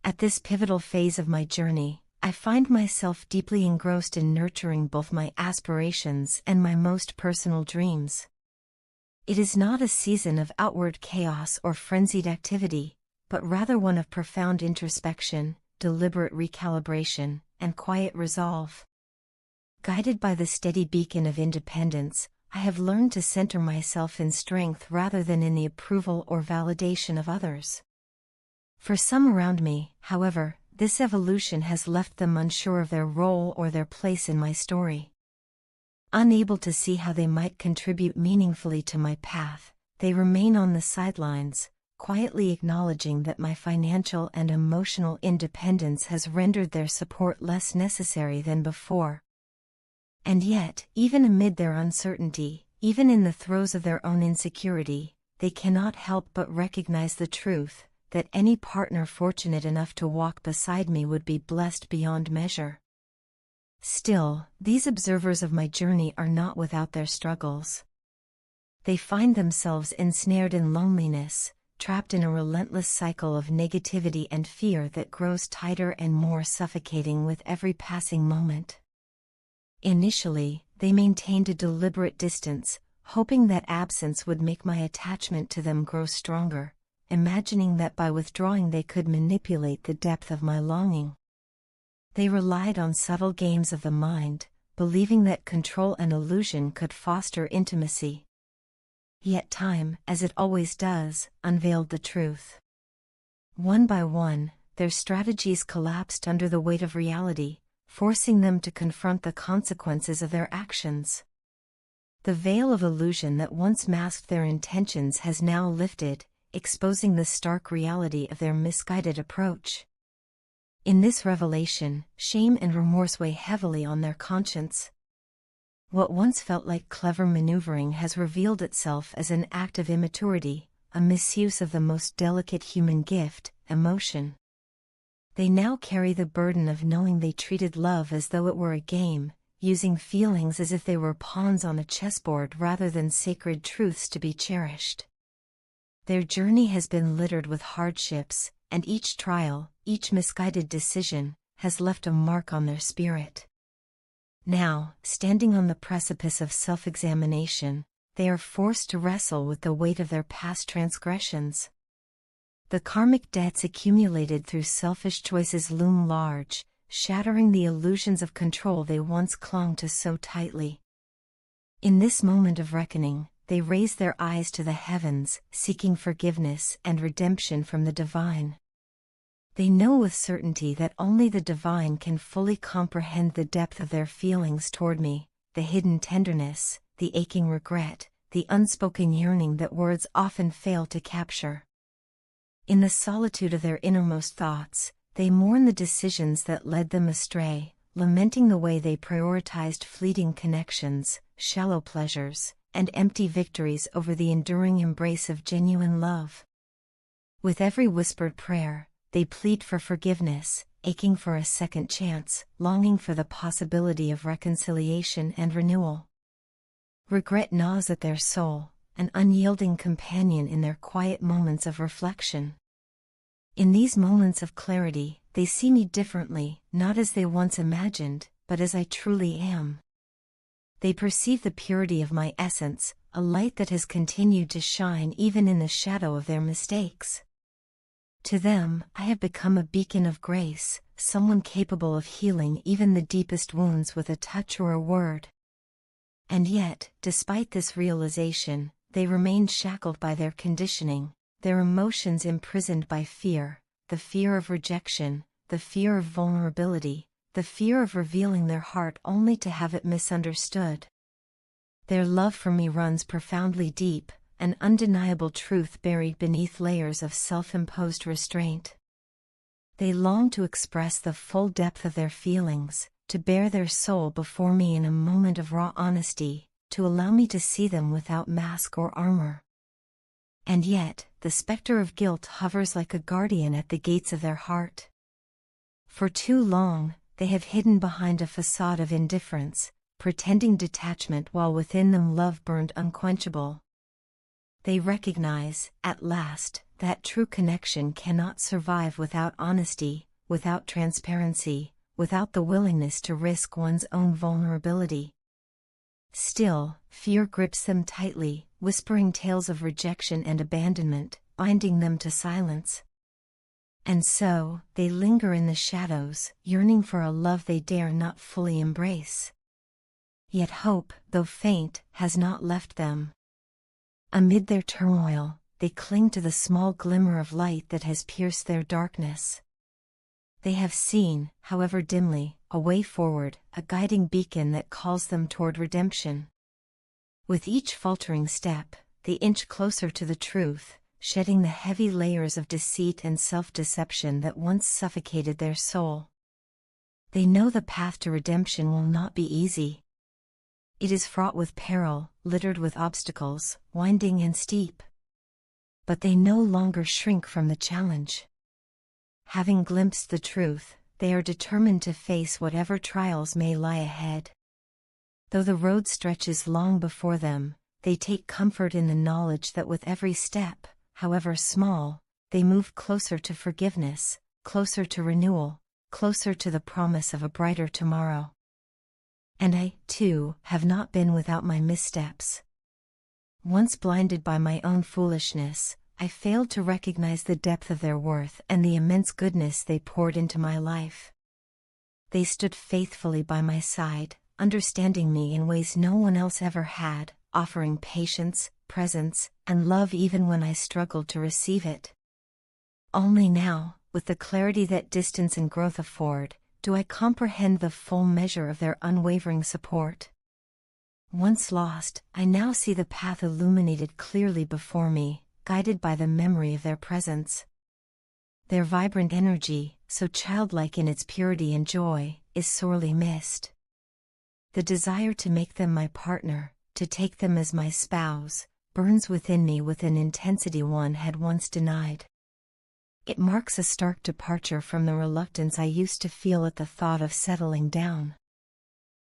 At this pivotal phase of my journey, I find myself deeply engrossed in nurturing both my aspirations and my most personal dreams. It is not a season of outward chaos or frenzied activity, but rather one of profound introspection, deliberate recalibration, and quiet resolve. Guided by the steady beacon of independence, I have learned to center myself in strength rather than in the approval or validation of others. For some around me, however, this evolution has left them unsure of their role or their place in my story. Unable to see how they might contribute meaningfully to my path, they remain on the sidelines, quietly acknowledging that my financial and emotional independence has rendered their support less necessary than before. And yet, even amid their uncertainty, even in the throes of their own insecurity, they cannot help but recognize the truth that any partner fortunate enough to walk beside me would be blessed beyond measure. Still, these observers of my journey are not without their struggles. They find themselves ensnared in loneliness, trapped in a relentless cycle of negativity and fear that grows tighter and more suffocating with every passing moment. Initially, they maintained a deliberate distance, hoping that absence would make my attachment to them grow stronger, imagining that by withdrawing they could manipulate the depth of my longing. They relied on subtle games of the mind, believing that control and illusion could foster intimacy. Yet time, as it always does, unveiled the truth. One by one, their strategies collapsed under the weight of reality, forcing them to confront the consequences of their actions. The veil of illusion that once masked their intentions has now lifted, exposing the stark reality of their misguided approach. In this revelation, shame and remorse weigh heavily on their conscience. What once felt like clever maneuvering has revealed itself as an act of immaturity, a misuse of the most delicate human gift, emotion. They now carry the burden of knowing they treated love as though it were a game, using feelings as if they were pawns on a chessboard rather than sacred truths to be cherished. Their journey has been littered with hardships, and each trial, each misguided decision, has left a mark on their spirit. Now, standing on the precipice of self-examination, they are forced to wrestle with the weight of their past transgressions. The karmic debts accumulated through selfish choices loom large, shattering the illusions of control they once clung to so tightly. In this moment of reckoning, they raise their eyes to the heavens, seeking forgiveness and redemption from the divine. They know with certainty that only the divine can fully comprehend the depth of their feelings toward me, the hidden tenderness, the aching regret, the unspoken yearning that words often fail to capture. In the solitude of their innermost thoughts, they mourn the decisions that led them astray, lamenting the way they prioritized fleeting connections, shallow pleasures, and empty victories over the enduring embrace of genuine love. With every whispered prayer, they plead for forgiveness, aching for a second chance, longing for the possibility of reconciliation and renewal. Regret gnaws at their soul, an unyielding companion in their quiet moments of reflection. In these moments of clarity, they see me differently, not as they once imagined, but as I truly am. They perceive the purity of my essence, a light that has continued to shine even in the shadow of their mistakes. To them, I have become a beacon of grace, someone capable of healing even the deepest wounds with a touch or a word. And yet, despite this realization, they remain shackled by their conditioning, their emotions imprisoned by fear, the fear of rejection, the fear of vulnerability, the fear of revealing their heart only to have it misunderstood. Their love for me runs profoundly deep, an undeniable truth buried beneath layers of self-imposed restraint. They long to express the full depth of their feelings, to bare their soul before me in a moment of raw honesty, to allow me to see them without mask or armor. And yet, the specter of guilt hovers like a guardian at the gates of their heart. For too long, they have hidden behind a facade of indifference, pretending detachment while within them love burned unquenchable. They recognize, at last, that true connection cannot survive without honesty, without transparency, without the willingness to risk one's own vulnerability. Still, fear grips them tightly, whispering tales of rejection and abandonment, binding them to silence. And so, they linger in the shadows, yearning for a love they dare not fully embrace. Yet hope, though faint, has not left them. Amid their turmoil, they cling to the small glimmer of light that has pierced their darkness. They have seen, however dimly, a way forward, a guiding beacon that calls them toward redemption. With each faltering step, they inch closer to the truth, shedding the heavy layers of deceit and self-deception that once suffocated their soul. They know the path to redemption will not be easy. It is fraught with peril, littered with obstacles, winding and steep. But they no longer shrink from the challenge. Having glimpsed the truth, they are determined to face whatever trials may lie ahead. Though the road stretches long before them, they take comfort in the knowledge that with every step, however small, they move closer to forgiveness, closer to renewal, closer to the promise of a brighter tomorrow. And I, too, have not been without my missteps. Once blinded by my own foolishness, I failed to recognize the depth of their worth and the immense goodness they poured into my life. They stood faithfully by my side, understanding me in ways no one else ever had, offering patience, presence, and love even when I struggled to receive it. Only now, with the clarity that distance and growth afford, do I comprehend the full measure of their unwavering support. Once lost, I now see the path illuminated clearly before me, guided by the memory of their presence. Their vibrant energy, so childlike in its purity and joy, is sorely missed. The desire to make them my partner, to take them as my spouse, burns within me with an intensity one had once denied. It marks a stark departure from the reluctance I used to feel at the thought of settling down.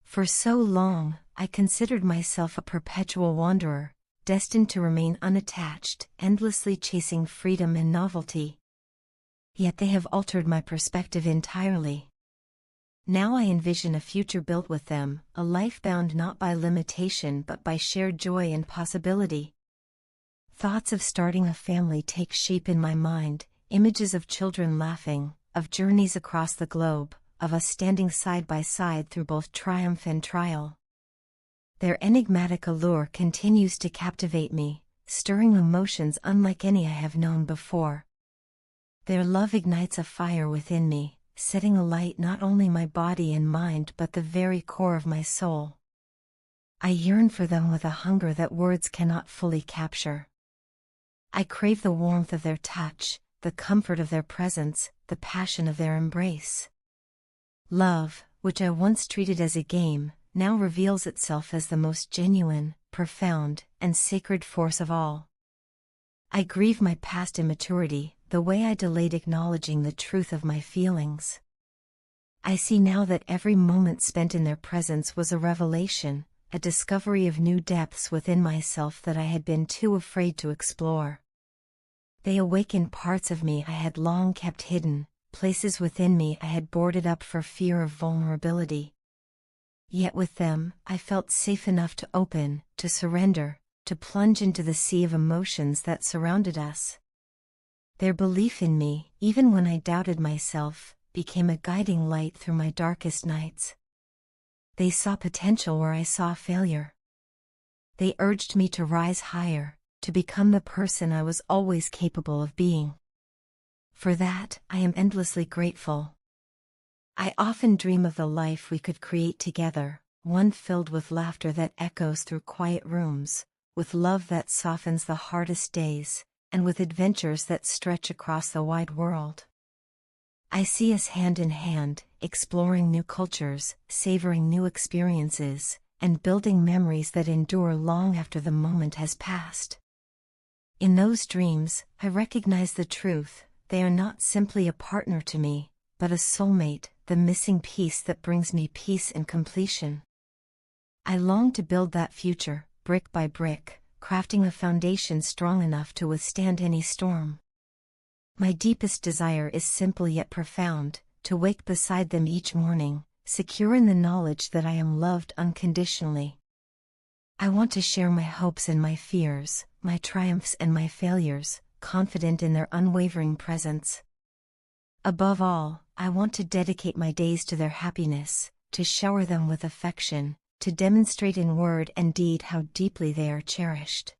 For so long, I considered myself a perpetual wanderer, destined to remain unattached, endlessly chasing freedom and novelty. Yet they have altered my perspective entirely. Now I envision a future built with them, a life bound not by limitation but by shared joy and possibility. Thoughts of starting a family take shape in my mind, images of children laughing, of journeys across the globe, of us standing side by side through both triumph and trial. Their enigmatic allure continues to captivate me, stirring emotions unlike any I have known before. Their love ignites a fire within me, setting alight not only my body and mind but the very core of my soul. I yearn for them with a hunger that words cannot fully capture. I crave the warmth of their touch, the comfort of their presence, the passion of their embrace. Love, which I once treated as a game, now reveals itself as the most genuine, profound, and sacred force of all. I grieve my past immaturity, the way I delayed acknowledging the truth of my feelings. I see now that every moment spent in their presence was a revelation, a discovery of new depths within myself that I had been too afraid to explore. They awakened parts of me I had long kept hidden, places within me I had boarded up for fear of vulnerability. Yet with them, I felt safe enough to open, to surrender, to plunge into the sea of emotions that surrounded us. Their belief in me, even when I doubted myself, became a guiding light through my darkest nights. They saw potential where I saw failure. They urged me to rise higher, to become the person I was always capable of being. For that, I am endlessly grateful. I often dream of the life we could create together, one filled with laughter that echoes through quiet rooms, with love that softens the hardest days, and with adventures that stretch across the wide world. I see us hand in hand, exploring new cultures, savoring new experiences, and building memories that endure long after the moment has passed. In those dreams, I recognize the truth: they are not simply a partner to me, but a soulmate, the missing piece that brings me peace and completion. I long to build that future, brick by brick, crafting a foundation strong enough to withstand any storm. My deepest desire is simple yet profound, to wake beside them each morning, secure in the knowledge that I am loved unconditionally. I want to share my hopes and my fears, my triumphs and my failures, confident in their unwavering presence. Above all, I want to dedicate my days to their happiness, to shower them with affection, to demonstrate in word and deed how deeply they are cherished.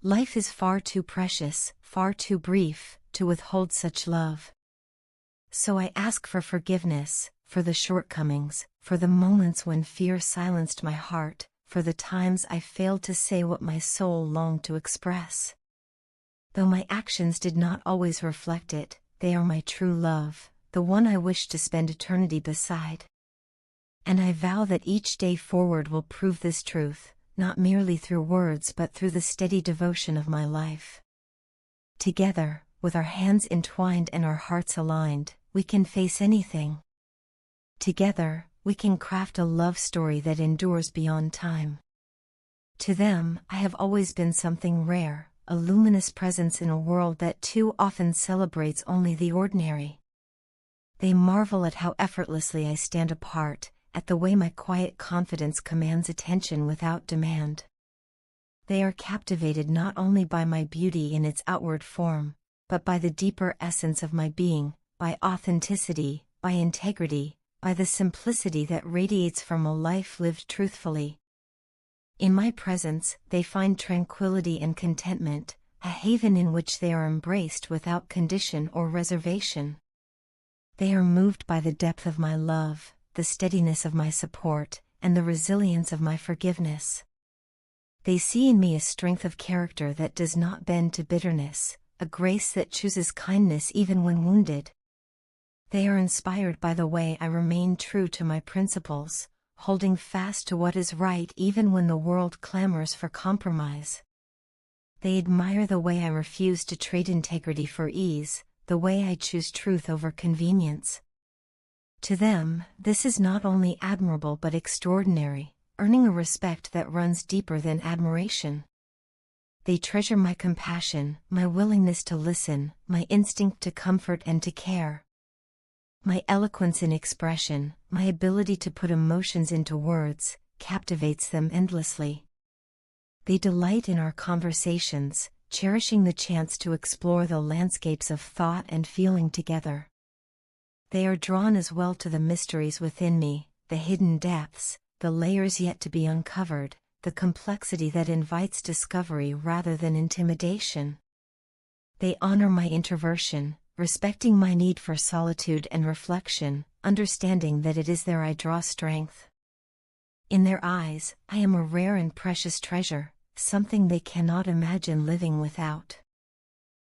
Life is far too precious, far too brief, to withhold such love. So I ask for forgiveness, for the shortcomings, for the moments when fear silenced my heart, for the times I failed to say what my soul longed to express. Though my actions did not always reflect it, they are my true love, the one I wish to spend eternity beside. And I vow that each day forward will prove this truth, not merely through words but through the steady devotion of my life. Together, with our hands entwined and our hearts aligned, we can face anything. Together, we can craft a love story that endures beyond time. To them, I have always been something rare, a luminous presence in a world that too often celebrates only the ordinary. They marvel at how effortlessly I stand apart, at the way my quiet confidence commands attention without demand. They are captivated not only by my beauty in its outward form, but by the deeper essence of my being, by authenticity, by integrity, by the simplicity that radiates from a life lived truthfully. In my presence, they find tranquility and contentment, a haven in which they are embraced without condition or reservation. They are moved by the depth of my love, the steadiness of my support, and the resilience of my forgiveness. They see in me a strength of character that does not bend to bitterness, a grace that chooses kindness even when wounded. They are inspired by the way I remain true to my principles, holding fast to what is right even when the world clamors for compromise. They admire the way I refuse to trade integrity for ease, the way I choose truth over convenience. To them, this is not only admirable but extraordinary, earning a respect that runs deeper than admiration. They treasure my compassion, my willingness to listen, my instinct to comfort and to care. My eloquence in expression, my ability to put emotions into words, captivates them endlessly. They delight in our conversations, cherishing the chance to explore the landscapes of thought and feeling together. They are drawn as well to the mysteries within me, the hidden depths, the layers yet to be uncovered, the complexity that invites discovery rather than intimidation. They honor my introversion, respecting my need for solitude and reflection, understanding that it is there I draw strength. In their eyes, I am a rare and precious treasure, something they cannot imagine living without.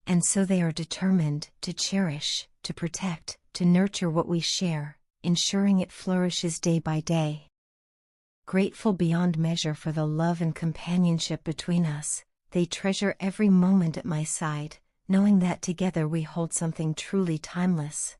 And so they are determined to cherish, to protect, to nurture what we share, ensuring it flourishes day by day. Grateful beyond measure for the love and companionship between us, they treasure every moment at my side, knowing that together we hold something truly timeless.